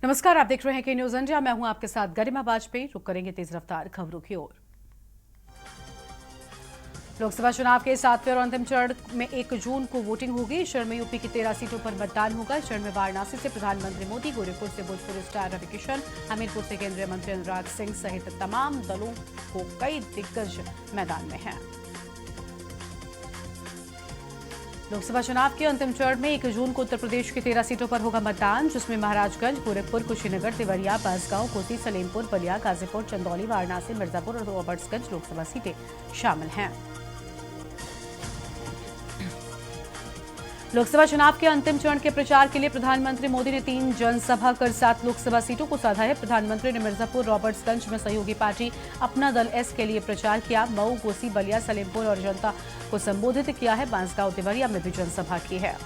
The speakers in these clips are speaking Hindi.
नमस्कार, आप देख रहे हैं के न्यूज इंडिया। मैं हूं आपके साथ गरिमा वाजपेयी। रुक करेंगे तेज रफ्तार खबरों की ओर। लोकसभा चुनाव के 7वें और अंतिम चरण में 1 जून को वोटिंग होगी। इस चरण में यूपी की 13 सीटों पर मतदान होगा। इस चरण में वाराणसी से प्रधानमंत्री मोदी, गोरखपुर से भोजपुरी स्टार रवि किशन, हमीरपुर से केंद्रीय मंत्री अनुराग सिंह सहित तमाम दलों को कई दिग्गज मैदान में हैं। लोकसभा चुनाव के अंतिम चरण में 1 जून को उत्तर प्रदेश की 13 सीटों पर होगा मतदान, जिसमें महाराजगंज, गोरखपुर, कुशीनगर, देवरिया, बांसगांव, कोसी, सलेमपुर, बलिया, गाजीपुर, चंदौली, वाराणसी, मिर्जापुर और रॉबर्ट्सगंज लोकसभा सीटें शामिल हैं। लोकसभा चुनाव के अंतिम चरण के प्रचार के लिए प्रधानमंत्री मोदी ने 3 जनसभा कर 7 लोकसभा सीटों को साधा है। प्रधानमंत्री ने मिर्जापुर, रॉबर्ट्सगंज में सहयोगी पार्टी अपना दल एस के लिए प्रचार किया। मऊ, कोसी, बलिया, सलेमपुर और जनता को संबोधित किया है। बांसगांव, देवरिया में भी जनसभा की है।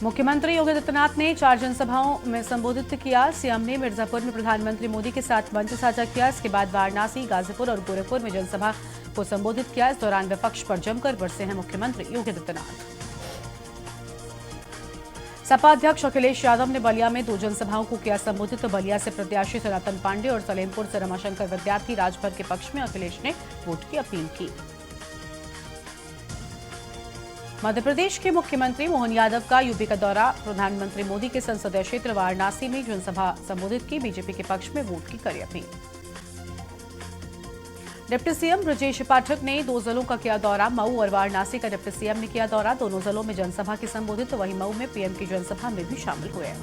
मुख्यमंत्री योगी आदित्यनाथ ने 4 जनसभाओं में संबोधित किया। सीएम ने मिर्जापुर में प्रधानमंत्री मोदी के साथ मंच साझा किया। इसके बाद वाराणसी, गाजीपुर और गोरखपुर में जनसभा को संबोधित किया। इस दौरान विपक्ष पर जमकर बरसे हैं मुख्यमंत्री योगी आदित्यनाथ। सपा अध्यक्ष अखिलेश यादव ने बलिया में 2 जनसभाओं को किया संबोधित। बलिया से प्रत्याशी सनातन पांडे और सलेमपुर से रमाशंकर विद्यार्थी राजभर के पक्ष में अखिलेश ने वोट की अपील की। मध्य प्रदेश के मुख्यमंत्री मोहन यादव का यूपी का दौरा। प्रधानमंत्री मोदी के संसदीय क्षेत्र वाराणसी में जनसभा संबोधित की। बीजेपी के पक्ष में वोट की करी appeal. Deputy CM Brajesh Pathak ने 2 जिलों का किया दौरा। मऊ और वाराणसी का डिप्टी सीएम ने किया दौरा। दोनों जिलों में जनसभा की संबोधित, वहीं मऊ में पीएम की जनसभा में भी शामिल हुए।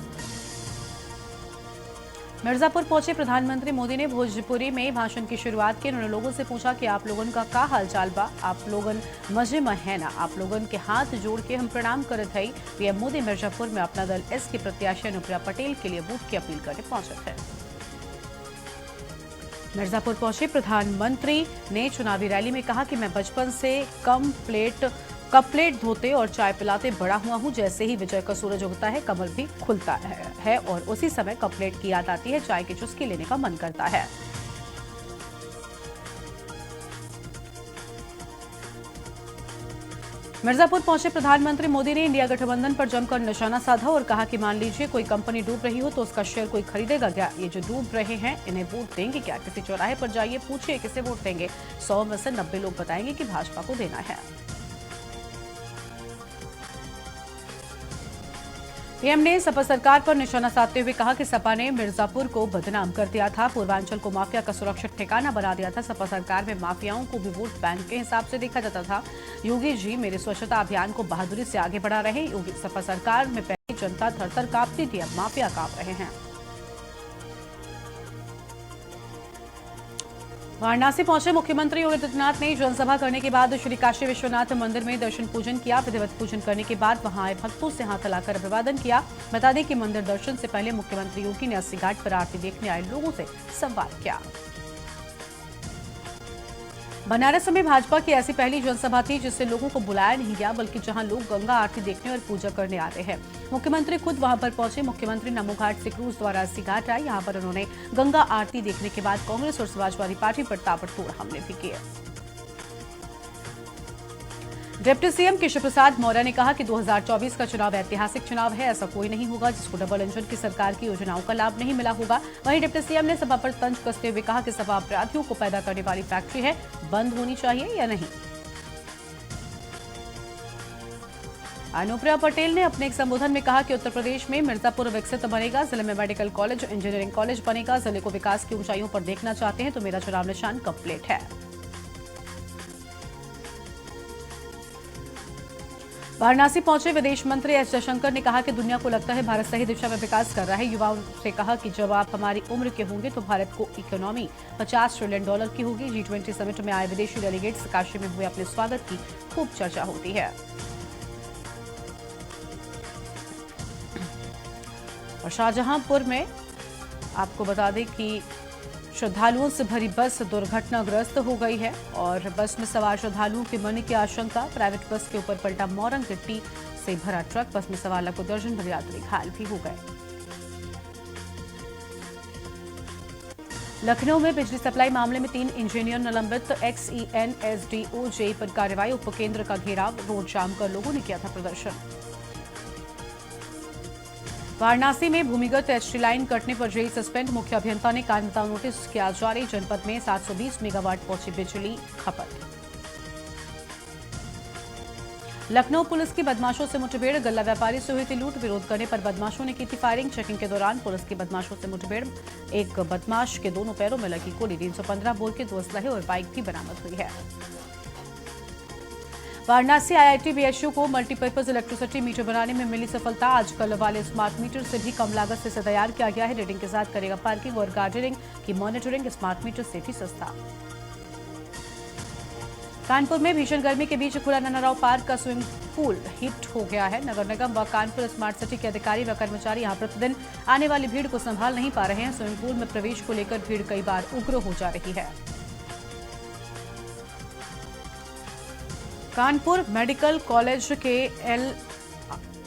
मिर्जापुर पहुंचे प्रधानमंत्री मोदी ने भोजपुरी में भाषण की शुरुआत की। उन्होंने लोगों से पूछा कि आप लोगन का का हाल चाल बा, आप लोगन मजे में है ना, आप लोगन के हाथ जोड़ के हम प्रणाम करत हई। पीएम मोदी मिर्जापुर में अपना दल एस की प्रत्याशी अनुप्रिया पटेल के लिए वोट की अपील करने पहुंचे थे। मिर्जापुर पहुंचे प्रधानमंत्री ने चुनावी रैली में कहा कि मैं बचपन से कप प्लेट धोते और चाय पिलाते बड़ा हुआ हूं। जैसे ही विजय का सूरज उगता है, कमल भी खुलता है और उसी समय कप प्लेट की याद आती है, चाय की चुस्की लेने का मन करता है। मिर्जापुर पहुंचे प्रधानमंत्री मोदी ने इंडिया गठबंधन पर जमकर निशाना साधा और कहा कि मान लीजिए कोई कंपनी डूब रही हो तो उसका शेयर कोई खरीदेगा क्या? ये जो डूब रहे हैं इन्हें वोट देंगे क्या? किसी चौराहे पर जाइए, पूछिए किसे वोट देंगे। 100 में से 90 लोग बताएंगे कि भाजपा को देना है। पीएम ने सपा सरकार पर निशाना साधते हुए कहा कि सपा ने मिर्जापुर को बदनाम कर दिया था, पूर्वांचल को माफिया का सुरक्षित ठिकाना बना दिया था। सपा सरकार में माफियाओं को भी वोट बैंक के हिसाब से देखा जाता था। योगी जी मेरे स्वच्छता अभियान को बहादुरी से आगे बढ़ा रहे। योगी सपा सरकार में पहले जनता थर-थर कांपती थी, अब माफिया कांप रहे हैं। वाराणसी पहुंचे मुख्यमंत्री योगी आदित्यनाथ ने जनसभा करने के बाद श्री काशी विश्वनाथ मंदिर में दर्शन पूजन किया। विधिवत पूजन करने के बाद वहां आए भक्तों से हाथ हिलाकर अभिवादन किया। बता दें कि मंदिर दर्शन से पहले मुख्यमंत्री योगी ने 80 घाट पर आरती देखने आए लोगों से संवाद किया। बनारस में भाजपा की ऐसी पहली जनसभा थी जिससे लोगों को बुलाया नहीं गया, बल्कि जहां लोग गंगा आरती देखने और पूजा करने आते हैं। मुख्यमंत्री खुद वहां पर पहुंचे। मुख्यमंत्री नमो घाट से क्रूज द्वारा 80 घाट आए। यहां पर उन्होंने गंगा आरती देखने के बाद कांग्रेस और समाजवादी पार्टी पर ताबड़तोड़ हमले भी किए। डिप्टी सीएम केशव प्रसाद मौर्य ने कहा कि 2024 का चुनाव ऐतिहासिक चुनाव है। ऐसा कोई नहीं होगा जिसको डबल इंजन की सरकार की योजनाओं का लाभ नहीं मिला होगा। वहीं डिप्टी सीएम ने सपा पर तंज कसते हुए कहा कि सपा अपराधियों को पैदा करने वाली फैक्ट्री है, बंद होनी चाहिए या नहीं। अनुप्रिया पटेल ने अपने एक संबोधन में कहा कि उत्तर प्रदेश में मिर्जापुर विकसित बनेगा, जिले में मेडिकल कॉलेज, इंजीनियरिंग कॉलेज बनेगा। जिले को विकास की ऊंचाइयों पर देखना चाहते हैं तो मेरा चुनाव निशान कप प्लेट है। वाराणसी पहुंचे विदेश मंत्री एस जयशंकर ने कहा कि दुनिया को लगता है भारत सही दिशा में विकास कर रहा है। युवाओं से कहा कि जब आप हमारी उम्र के होंगे तो भारत को इकोनॉमी $50 ट्रिलियन की होगी। G20 समिट में आए विदेशी डेलीगेट्स काशी में हुए अपने स्वागत की खूब चर्चा होती है। और शाहजहांपुर में आपको बता दें कि श्रद्धालुओं से भरी बस दुर्घटनाग्रस्त हो गई है और बस में सवार श्रद्धालुओं के मरने की आशंका। प्राइवेट बस के ऊपर पलटा मोरंग गिट्टी से भरा ट्रक। बस में सवार लगभग दर्जन भर यात्री घायल भी हो गए। लखनऊ में बिजली सप्लाई मामले में 3 इंजीनियर निलंबित। XEN SDO पर कार्रवाई। उपकेंद्र का घेराव, रोड जाम कर लोगों ने किया था प्रदर्शन। वाराणसी में भूमिगत एचटी लाइन कटने पर जेई सस्पेंड, मुख्य अभियंता ने कारण बताओ नोटिस किया जारी। जनपद में 720 मेगावाट पहुंची बिजली खपत। लखनऊ पुलिस की बदमाशों से मुठभेड़, गल्ला व्यापारी से हुई थी लूट, विरोध करने पर बदमाशों ने की थी फायरिंग। चेकिंग के दौरान पुलिस की बदमाशों से मुठभेड़, एक बदमाश के दोनों पैरों में लगी गोली, 315 बोर के 2 असलहे और बाइक भी बरामद हुई है। वाराणसी आईआईटी बीएचयू को मल्टीपर्पज इलेक्ट्रिसिटी मीटर बनाने में मिली सफलता। आजकल वाले स्मार्ट मीटर से भी कम लागत से इसे तैयार किया गया है। रीडिंग के साथ करेगा पार्किंग और गार्डनिंग की मॉनिटरिंग, स्मार्ट मीटर से भी सस्ता। कानपुर में भीषण गर्मी के बीच खुला नन्ना राव पार्क का स्विमिंग पूल हिट हो गया है। नगर निगम व कानपुर स्मार्ट सिटी के अधिकारी व कर्मचारी यहां प्रतिदिन आने वाली भीड़ को संभाल नहीं पा रहे हैं। स्विमिंग पूल में प्रवेश को लेकर भीड़ कई बार उग्र हो जा रही है। कानपुर मेडिकल कॉलेज के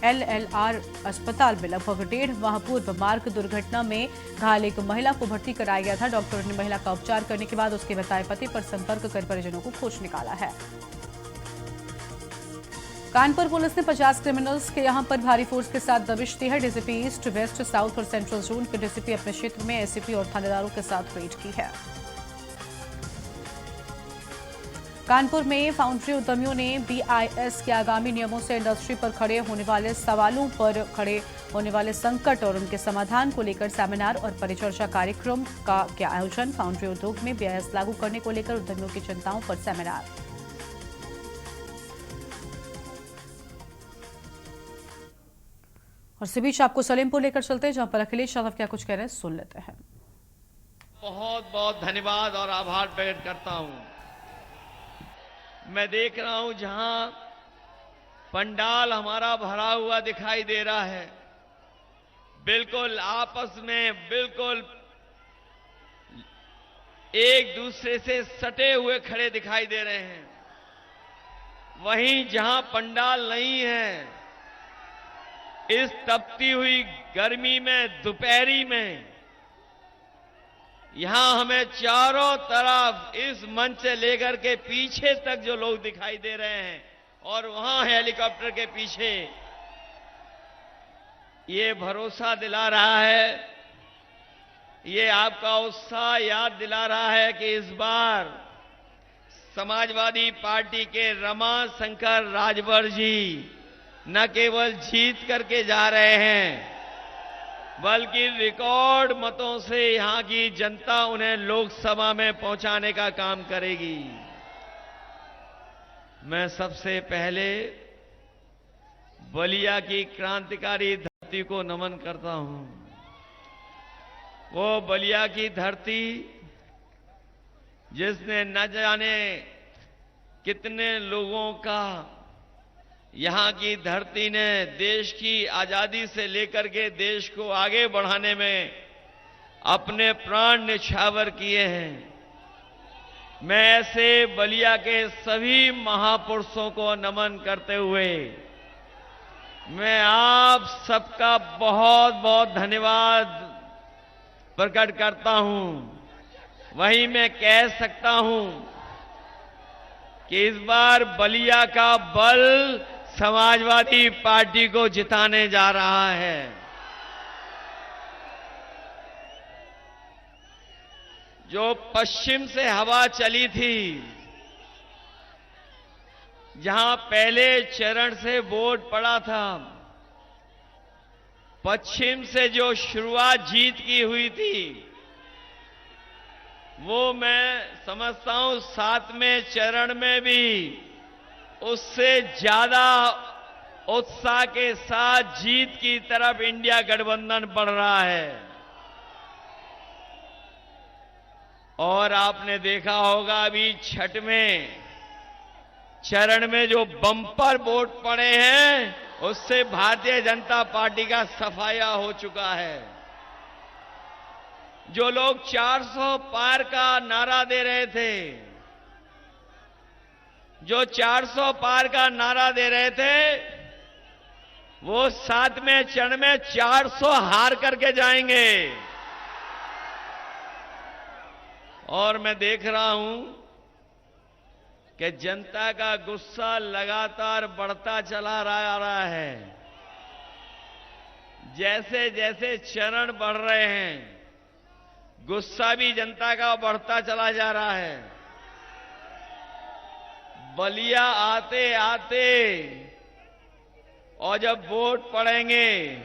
एलएलआर अस्पताल में लगभग 1.5 माह पूर्व मार्ग दुर्घटना में घायल एक महिला को भर्ती कराया गया था। डॉक्टर ने महिला का उपचार करने के बाद उसके बताए पति पर संपर्क कर परिजनों को खोज निकाला है। कानपुर पुलिस ने 50 क्रिमिनल्स के यहां पर भारी फोर्स के साथ दबिश दी है। डीसीपी ईस्ट, वेस्ट, साउथ और सेंट्रल जोन के डीसीपी अपने क्षेत्र में एसीपी और थानेदारों के साथ रेड की है। कानपुर में फाउंड्री उद्यमियों ने बीआईएस के आगामी नियमों से इंडस्ट्री पर खड़े होने वाले सवालों पर खड़े होने वाले संकट और उनके समाधान को लेकर सेमिनार और परिचर्चा कार्यक्रम का किया आयोजन। फाउंड्री उद्योग में बीआईएस लागू करने को लेकर उद्यमियों की चिंताओं पर सेमिनार। और इसी बीच आपको सलेमपुर लेकर चलते हैं, जहां पर अखिलेश यादव क्या कुछ कह रहे हैं, सुन लेते हैं। बहुत बहुत धन्यवाद और आभार प्रकट करता हूं। मैं देख रहा हूं जहां पंडाल हमारा भरा हुआ दिखाई दे रहा है, बिल्कुल आपस में बिल्कुल एक दूसरे से सटे हुए खड़े दिखाई दे रहे हैं। वहीं जहां पंडाल नहीं है, इस तपती हुई गर्मी में दोपहरी में यहां हमें चारों तरफ इस मंच से लेकर के पीछे तक जो लोग दिखाई दे रहे हैं और वहां हेलीकॉप्टर के पीछे, ये भरोसा दिला रहा है, ये आपका उत्साह याद दिला रहा है कि इस बार समाजवादी पार्टी के रमाशंकर राजभर जी न केवल जीत करके जा रहे हैं, बल्कि रिकॉर्ड मतों से यहां की जनता उन्हें लोकसभा में पहुंचाने का काम करेगी। मैं सबसे पहले बलिया की क्रांतिकारी धरती को नमन करता हूं। वो बलिया की धरती जिसने न जाने कितने लोगों का, यहां की धरती ने देश की आजादी से लेकर के देश को आगे बढ़ाने में अपने प्राण न्यौछावर किए हैं। मैं ऐसे बलिया के सभी महापुरुषों को नमन करते हुए मैं आप सबका बहुत बहुत धन्यवाद प्रकट करता हूं। वहीं मैं कह सकता हूं कि इस बार बलिया का बल समाजवादी पार्टी को जिताने जा रहा है। जो पश्चिम से हवा चली थी, जहां पहले चरण से वोट पड़ा था, पश्चिम से जो शुरुआत जीत की हुई थी, वो मैं समझता हूं 7वें चरण में भी उससे ज्यादा उत्साह के साथ जीत की तरफ इंडिया गठबंधन बढ़ रहा है। और आपने देखा होगा अभी 6वें चरण में जो बम्पर वोट पड़े हैं, उससे भारतीय जनता पार्टी का सफाया हो चुका है। जो लोग 400 पार का नारा दे रहे थे, जो 400 पार का नारा दे रहे थे, वो 7वें चरण में 400 हार करके जाएंगे। और मैं देख रहा हूं कि जनता का गुस्सा लगातार बढ़ता चला आ रहा है। जैसे जैसे चरण बढ़ रहे हैं, गुस्सा भी जनता का बढ़ता चला जा रहा है। बलिया आते आते और जब वोट पड़ेंगे,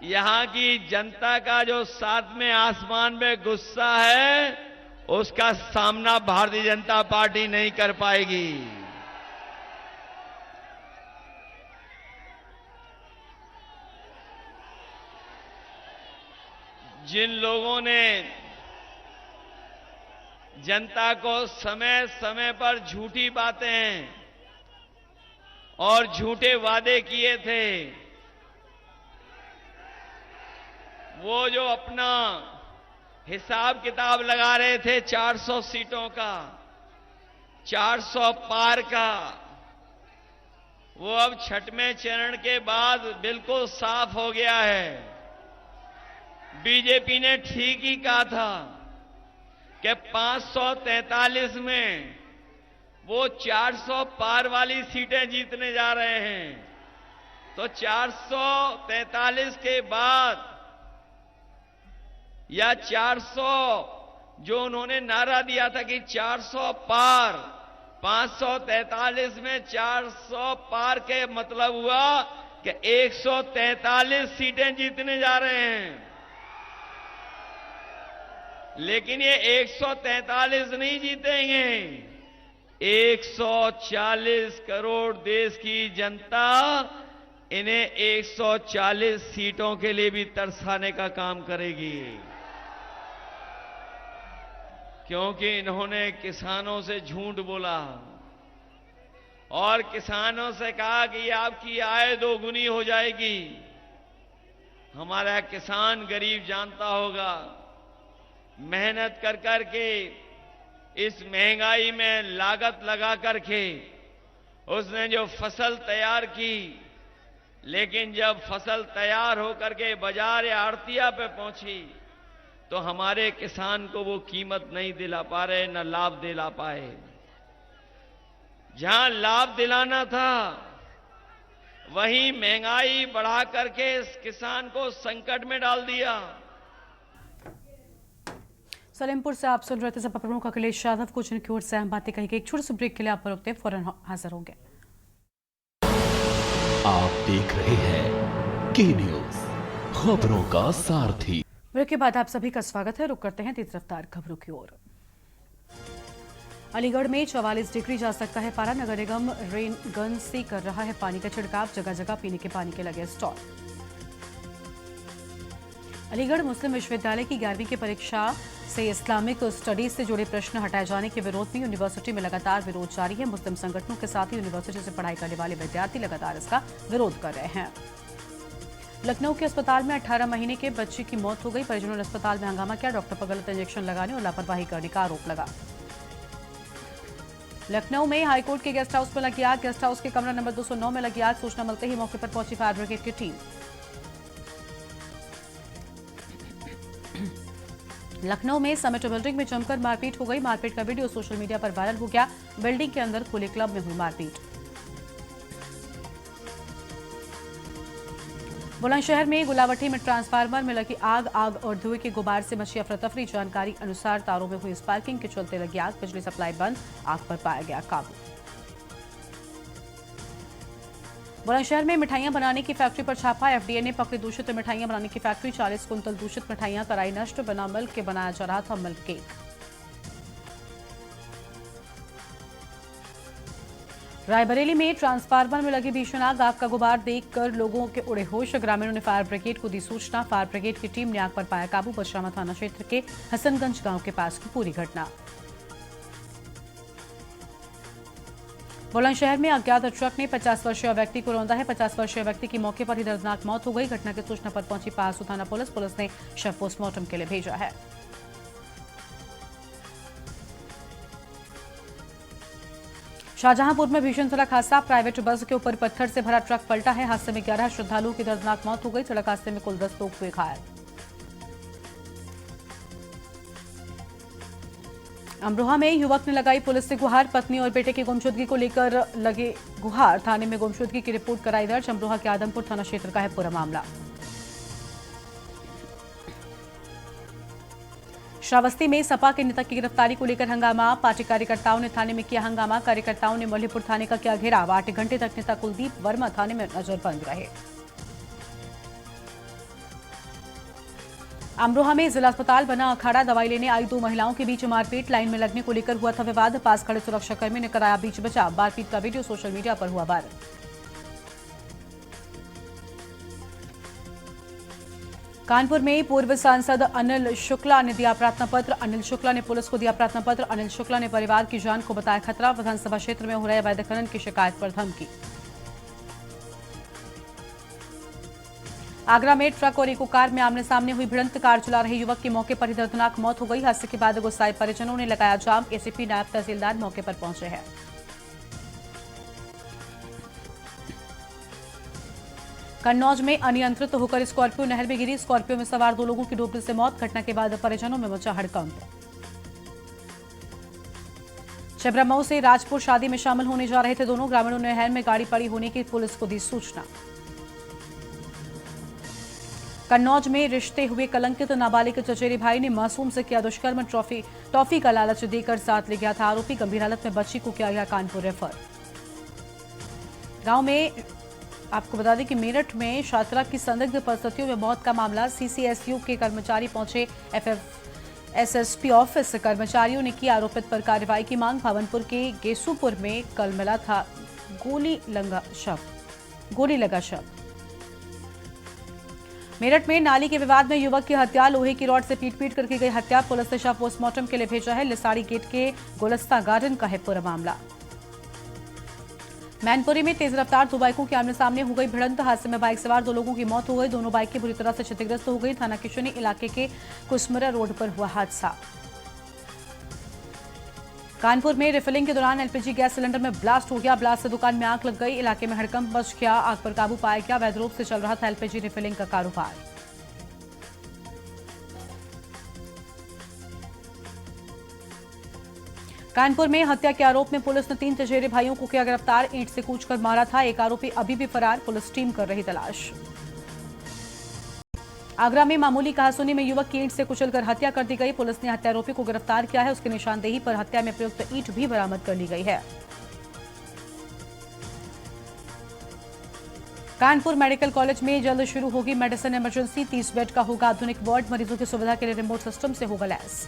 यहां की जनता का जो सातवें आसमान में गुस्सा है, उसका सामना भारतीय जनता पार्टी नहीं कर पाएगी। जिन लोगों ने जनता को समय समय पर झूठी बातें और झूठे वादे किए थे, वो जो अपना हिसाब किताब लगा रहे थे 400 सीटों का, 400 पार का, वो अब छठवें चरण के बाद बिल्कुल साफ हो गया है। बीजेपी ने ठीक ही कहा था कि 543 में वो 400 पार वाली सीटें जीतने जा रहे हैं, तो 443 के बाद या 400 जो उन्होंने नारा दिया था कि 400 पार, 543 में 400 पार के मतलब हुआ कि 143 सीटें जीतने जा रहे हैं। लेकिन ये 143 नहीं जीतेंगे, 140 करोड़ देश की जनता इन्हें 140 सीटों के लिए भी तरसाने का काम करेगी, क्योंकि इन्होंने किसानों से झूठ बोला और किसानों से कहा कि ये आपकी आय दोगुनी हो जाएगी। हमारा किसान गरीब जानता होगा, मेहनत कर करके इस महंगाई में लागत लगा करके उसने जो फसल तैयार की, लेकिन जब फसल तैयार होकर के बाजार या आड़तिया पे पहुंची तो हमारे किसान को वो कीमत नहीं दिला पा रहे, न लाभ दिला पाए। जहां लाभ दिलाना था वहीं महंगाई बढ़ा करके इस किसान को संकट में डाल दिया। सलेमपुर से आप सुन रहे थे सपा प्रमुख अखिलेश यादव को, जिनकी ओर से अहम बातें कही गई। एक छोटे से ब्रेक के लिए आप पर फौरन हाजिर होंगे। आप देख रहे हैं के न्यूज, खबरों का सारथी। ब्रेक के बाद आप सभी का स्वागत है। रुक करते हैं तेज रफ्तार खबरों की ओर। अलीगढ़ में 44 डिग्री जा सकता है पारा। नगर निगम रेन गन से कर रहा है पानी का छिड़काव। जगह जगह पीने के पानी के लगे स्टॉल। अलीगढ़ मुस्लिम विश्वविद्यालय की 11वीं की परीक्षा से इस्लामिक स्टडीज से जुड़े प्रश्न हटाए जाने के विरोध में यूनिवर्सिटी में लगातार विरोध जारी है। मुस्लिम संगठनों के साथ ही यूनिवर्सिटी से पढ़ाई करने वाले विद्यार्थी लगातार इसका विरोध कर रहे हैं। लखनऊ के अस्पताल में 18 महीने के बच्चे की मौत हो गई। परिजनों ने अस्पताल में हंगामा किया। डॉक्टर पर गलत इंजेक्शन लगाने और लापरवाही करने का आरोप लगा। लखनऊ में हाईकोर्ट के गेस्ट हाउस में लगी आग। गेस्ट हाउस के कमरा नंबर 209 में लगी आग। सूचना मिलते ही मौके पर पहुंची फायर ब्रिगेड की टीम। लखनऊ में समिट बिल्डिंग में जमकर मारपीट हो गई। मारपीट का वीडियो सोशल मीडिया पर वायरल हो गया। बिल्डिंग के अंदर खुले क्लब में हुई मारपीट। बुलंदशहर में गुलावटी में ट्रांसफार्मर में लगी आग। आग और धुएं के गुबार से मची अफरा-तफरी। जानकारी अनुसार तारों में हुई स्पार्किंग के चलते लगी आग। बिजली सप्लाई बंद। आग पर पाया गया काबू। बुलंदशहर में मिठाइयां बनाने की फैक्ट्री पर छापा। एफडीए ने पकड़ी दूषित मिठाइयां बनाने की फैक्ट्री। 40 कुंतल दूषित मिठाइयां कराई नष्ट। बिना मिल्क के बनाया जा रहा था मिल्क केक। रायबरेली में ट्रांसफार्मर में लगी भीषण आग। आग का गुबार देखकर लोगों के उड़े होश। ग्रामीणों ने फायर ब्रिगेड को दी सूचना। फायर ब्रिगेड की टीम ने आग पर पाया काबू। बशरामा थाना क्षेत्र के हसनगंज गांव के पास की पूरी घटना। बुलंदशहर में अज्ञात ट्रक ने 50 वर्षीय व्यक्ति को रौंदा है। 50 वर्षीय व्यक्ति की मौके पर ही दर्दनाक मौत हो गई। घटना की सूचना पर पहुंची पासू थाना पुलिस। पुलिस ने शव पोस्टमार्टम के लिए भेजा है। शाहजहांपुर में भीषण सड़क हादसा। प्राइवेट बस के ऊपर पत्थर से भरा ट्रक पलटा है। हादसे में 11 श्रद्धालुओं की दर्दनाक मौत हो गई। सड़क हादसे में कुल 10 लोग हुए घायल। अमरोहा में युवक ने लगाई पुलिस से गुहार। पत्नी और बेटे की गुमशुदगी को लेकर लगे गुहार। थाने में गुमशुदगी की रिपोर्ट कराई दर्ज। अमरोहा के आदमपुर थाना क्षेत्र का है पूरा मामला। श्रावस्ती में सपा के नेता की गिरफ्तारी को लेकर हंगामा। पार्टी कार्यकर्ताओं ने थाने में किया हंगामा। कार्यकर्ताओं ने मौलीपुर थाने का किया घेराव। 8 घंटे तक नेता कुलदीप वर्मा थाने में नजरबंद रहे। अमरोहा में जिला अस्पताल बना अखाड़ा। दवाई लेने आई 2 महिलाओं के बीच मारपीट। लाइन में लगने को लेकर हुआ था विवाद। पास खड़े सुरक्षाकर्मी ने कराया बीच बचाव। मारपीट का वीडियो सोशल मीडिया पर हुआ वायरल। कानपुर में पूर्व सांसद अनिल शुक्ला ने दिया प्रार्थना पत्र। अनिल शुक्ला ने पुलिस को दिया प्रार्थना पत्र। अनिल शुक्ला ने परिवार की जान को बताया खतरा। विधानसभा क्षेत्र में हो रहे अवैध खनन की शिकायत पर धमकी। आगरा में ट्रक और इको कार में आमने सामने हुई भिड़ंत। कार चला रहे युवक की मौके पर ही दर्दनाक मौत हो गई। हादसे के बाद गुस्साए परिजनों ने लगाया जाम। एसीपी नायब तहसीलदार मौके पर पहुंचे हैं। कन्नौज में अनियंत्रित होकर स्कॉर्पियो नहर में गिरी। स्कॉर्पियो में सवार 2 लोगों की डूबने से मौत। घटना के बाद परिजनों में मचा हड़कंप। छिबरामऊ से राजपुर शादी में शामिल होने जा रहे थे दोनों। ग्रामीणों ने नहर में गाड़ी पड़ी होने की पुलिस को दी सूचना। कन्नौज में रिश्ते हुए कलंकित नाबालिग चचेरे भाई ने मासूम से किया दुष्कर्म। टॉफी का लालच देकर साथ ले गया था आरोपी। गंभीर हालत में बच्ची को किया गया कानपुर रेफर। गांव में आपको बता दें कि मेरठ में छात्रा की संदिग्ध परिस्थितियों में मौत का मामला। सीसीएसयू के कर्मचारी पहुंचे एसएसपी ऑफिस। कर्मचारियों ने की आरोपित पर कार्रवाई की मांग। भावनपुर के गेसूपुर में कल मिला था गोली लगा शव। मेरठ में नाली के विवाद में युवक की हत्या। लोहे की रॉड से पीट कर की गई हत्या। पुलिस ने शव पोस्टमार्टम के लिए भेजा है। लिसाड़ी गेट के गुलस्ता गार्डन का है पूरा मामला। मैनपुरी में तेज रफ्तार 2 बाइकों के आमने सामने हो गई भिड़ंत। हादसे में बाइक सवार 2 लोगों की मौत हो गई। दोनों बाइकें बुरी तरह से क्षतिग्रस्त हो गई। थाना किशोनी इलाके के कुसमुरा रोड पर हुआ हादसा। कानपुर में रिफिलिंग के दौरान एलपीजी गैस सिलेंडर में ब्लास्ट हो गया। ब्लास्ट से दुकान में आग लग गई। इलाके में हड़कंप मच गया। आग पर काबू पाया गया। अवैध रूप से चल रहा था एलपीजी रिफिलिंग का कारोबार। कानपुर में हत्या के आरोप में पुलिस ने 3 चचेरे भाइयों को किया गिरफ्तार। ईंट से कूचकर मारा था। एक आरोपी अभी भी फरार। पुलिस टीम कर रही तलाश। आगरा में मामूली कहासुनी में युवक की ईंट से कुचलकर हत्या कर दी गई। पुलिस ने हत्यारोपी को गिरफ्तार किया है। उसकी निशानदेही पर हत्या में प्रयुक्त ईंट भी बरामद कर ली गई है। कानपुर मेडिकल कॉलेज में जल्द शुरू होगी मेडिसिन इमरजेंसी। 30 बेड का होगा आधुनिक वार्ड। मरीजों की सुविधा के लिए रिमोट सिस्टम से होगा लैस।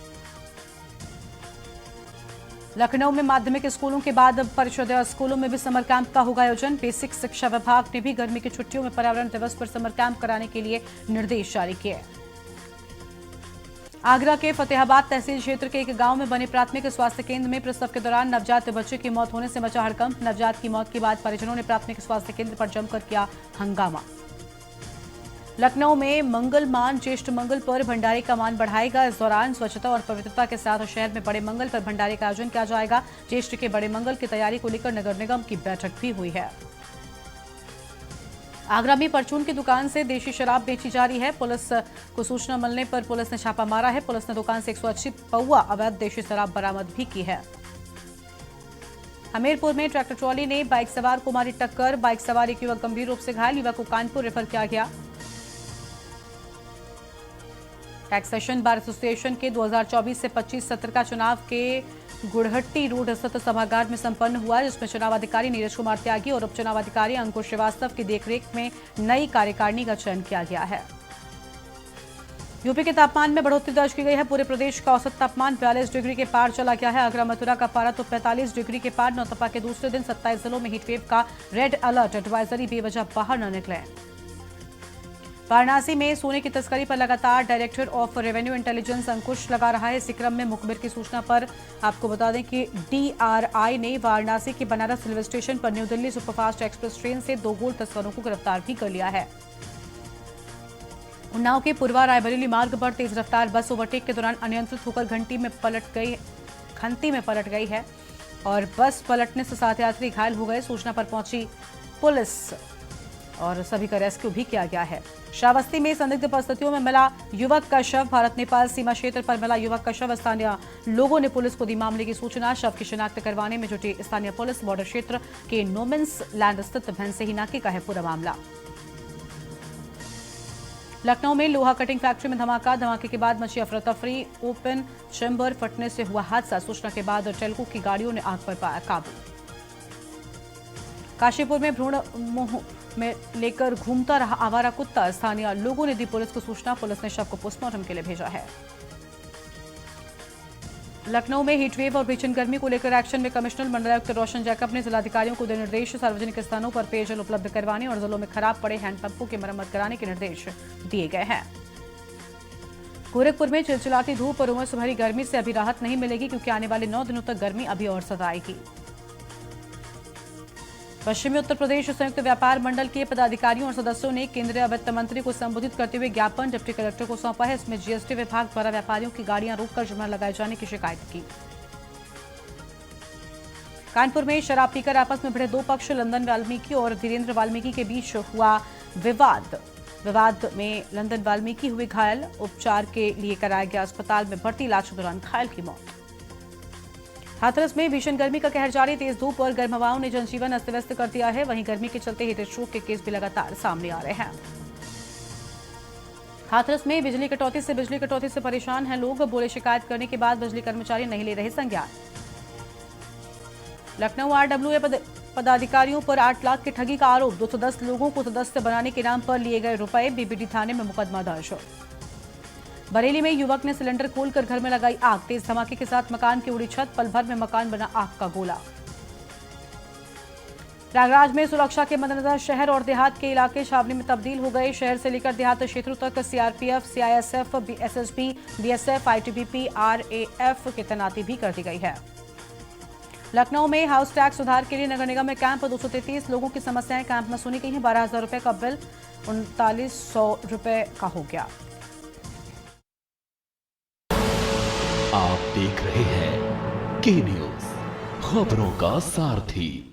लखनऊ में माध्यमिक स्कूलों के बाद परिषदीय स्कूलों में भी समर कैंप का होगा आयोजन। बेसिक शिक्षा विभाग ने भी गर्मी की छुट्टियों में पर्यावरण दिवस पर समर कैंप कराने के लिए निर्देश जारी किए। आगरा के फतेहाबाद तहसील क्षेत्र के एक गांव में बने प्राथमिक स्वास्थ्य केंद्र में प्रसव के दौरान नवजात बच्चे की मौत होने से मचा हड़कंप। नवजात की मौत के बाद परिजनों ने प्राथमिक स्वास्थ्य केंद्र पर जमकर किया हंगामा। लखनऊ में मंगलमान ज्येष्ठ मंगल पर भंडारे का मान बढ़ाएगा। इस दौरान स्वच्छता और पवित्रता के साथ शहर में बड़े मंगल पर भंडारे का आयोजन किया जाएगा। ज्येष्ठ के बड़े मंगल की तैयारी को लेकर नगर निगम की बैठक भी हुई है। आगरा में परचून की दुकान से देशी शराब बेची जा रही है। पुलिस को सूचना मिलने पर पुलिस ने छापा मारा है। पुलिस ने दुकान से 180 पौवा अवैध देशी शराब बरामद भी की है। हमीरपुर में ट्रैक्टर ट्रॉली ने बाइक सवार को मारी टक्कर। बाइक सवार एक युवक गंभीर रूप से घायल। युवक को कानपुर रेफर किया गया। टैक्सेशन बार एसोसिएशन के 2024 से 25 सत्र का चुनाव के गुड़हट्टी रोड स्थित सभागार में संपन्न हुआ, जिसमें चुनाव अधिकारी नीरज कुमार त्यागी और उप चुनाव अधिकारी अंकुश श्रीवास्तव की देखरेख में नई कार्यकारिणी का चयन किया गया है। यूपी के तापमान में बढ़ोतरी दर्ज की गई है। पूरे प्रदेश का औसत तापमान 42 डिग्री के पार चला गया है। आगरा मथुरा का पारा तो 45 डिग्री के पार। नौतपा के दूसरे दिन 27 जिलों में हीटवेव का रेड अलर्ट। एडवाइजरी बेवजह बाहर न निकले। वाराणसी में सोने की तस्करी पर लगातार डायरेक्टर ऑफ रेवेन्यू इंटेलिजेंस अंकुश लगा रहा है। इसी क्रम में मुखबिर की सूचना पर आपको बता दें कि डीआरआई ने वाराणसी के बनारस रेलवे स्टेशन पर new Delhi superfast express train से 2 गोल्ड तस्करों को गिरफ्तार भी कर लिया है। उन्नाव के पुरवा रायबरेली मार्ग पर तेज रफ्तार बस ओवरटेक के दौरान अनियंत्रित होकर खंती में पलट गई है और बस पलटने से 7 यात्री घायल हो गए। सूचना पर पहुंची पुलिस और सभी का रेस्क्यू भी किया गया है। श्रावस्ती में संदिग्ध परिस्थितियों में मिला युवक का शव। भारत नेपाल सीमा क्षेत्र पर मिला युवक का शव। स्थानीय लोगों ने पुलिस को दी मामले की सूचना। शव की शिनाख्त करवाने में जुटी स्थानीय पुलिस। बॉर्डर क्षेत्र के नोमेंस लैंड स्थित भैंसही नाके का है पूरा मामला। लखनऊ में लोहा कटिंग फैक्ट्री में धमाके के बाद मची अफरा तफरी। ओपन चैम्बर फटने से हुआ हादसा। सूचना के बाद टेल्को की गाड़ियों ने आग पर पाया काबू। काशीपुर में भ्रूण मुंह में लेकर घूमता रहा आवारा कुत्ता। स्थानीय लोगों ने दी पुलिस को सूचना। पुलिस ने शव को पोस्टमार्टम के लिए भेजा है। लखनऊ में हीटवेव और भीषण गर्मी को लेकर एक्शन में कमिश्नर मंडलायुक्त रोशन जैकब ने जिलाधिकारियों को दिए निर्देश। सार्वजनिक स्थानों पर पेयजल उपलब्ध करवाने और जिलों में खराब पड़े हैंडपंपों की मरम्मत कराने के निर्देश दिए गए हैं। गोरखपुर में चिलचिलाती धूप और उमस भरी गर्मी से अभी राहत नहीं मिलेगी, क्योंकि आने वाले 9 दिनों तक गर्मी अभी और सताएगी। पश्चिमी उत्तर प्रदेश संयुक्त व्यापार मंडल के पदाधिकारियों और सदस्यों ने केंद्रीय वित्त मंत्री को संबोधित करते हुए ज्ञापन डिप्टी कलेक्टर को सौंपा है। इसमें जीएसटी विभाग द्वारा व्यापारियों की गाड़ियां रोककर जुर्माना लगाए जाने की शिकायत की। कानपुर में शराब पीकर आपस में भिड़े 2 पक्ष लंदन वाल्मीकि और धीरेन्द्र वाल्मीकि के बीच हुआ विवाद में लंदन वाल्मीकि हुए घायल। उपचार के लिए कराया गया अस्पताल में भर्ती। इलाज के दौरान घायल की मौत। हाथरस में भीषण गर्मी का कहर जारी। तेज धूप और गर्म हवाओं ने जनजीवन अस्त व्यस्त कर दिया है। वहीं गर्मी के चलते हीट स्ट्रोक के केस भी लगातार सामने आ रहे हैं। हाथरस में बिजली कटौती से परेशान हैं लोग। बोले शिकायत करने के बाद बिजली कर्मचारी नहीं ले रहे संज्ञान। लखनऊ आरडब्ल्यूए पदाधिकारियों पर 8 लाख की ठगी का आरोप। 210 लोगों को सदस्य बनाने के नाम पर लिए गए रुपए। बीबीडी थाने में मुकदमा दर्ज। बरेली में युवक ने सिलेंडर खोलकर घर में लगाई आग। तेज धमाके के साथ मकान की उड़ी छत। पल भर में मकान बना आग का गोला। प्रयागराज में सुरक्षा के मद्देनजर शहर और देहात के इलाके छावनी में तब्दील हो गए। शहर से लेकर देहात क्षेत्रों तक CRPF, CISF, SSB, BSF, ITBP, RAF की तैनाती भी कर दी गई है। लखनऊ में हाउस टैक्स सुधार के लिए नगर निगम में कैंप। 233 लोगों की समस्याएं कैंप में सुनी गई हैं। 12,000 रुपए का बिल 3900 रुपए का हो गया। आप देख रहे हैं के न्यूज, खबरों का सारथी।